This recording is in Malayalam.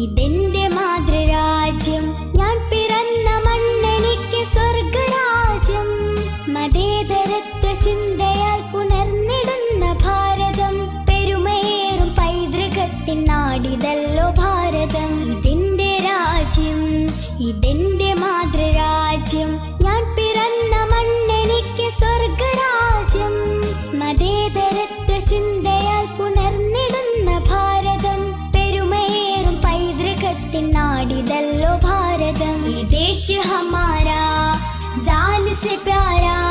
ഇതെന്റെ മാതൃരാജ്യം, ഞാൻ പിറന്ന മണ്ണെനിക്ക് സ്വർഗരാജ്യം. മതേതരത്വ ചിന്തയാൽ പുണർന്നിടുന്ന ഭാരതം, പെരുമയേറും പൈതൃകത്തിൻ നാടിതല്ലോ ഭാരതം. ഇതെന്റെ രാജ്യം, ഇതെന്റെ മാതൃരാജ്യം, ഞാൻ പിറന്ന മണ്ണെനിക്ക് സ്വർഗരാജ്യം. മതേതരത്വ ചിന്തയാൽ പുണർന്നിടുന്ന ഭാരതം, പെരുമയേറും പൈതൃകത്തിൻ നാടിതല്ലോ ഭാരതം. ये देश हमारा जान से प्यारा,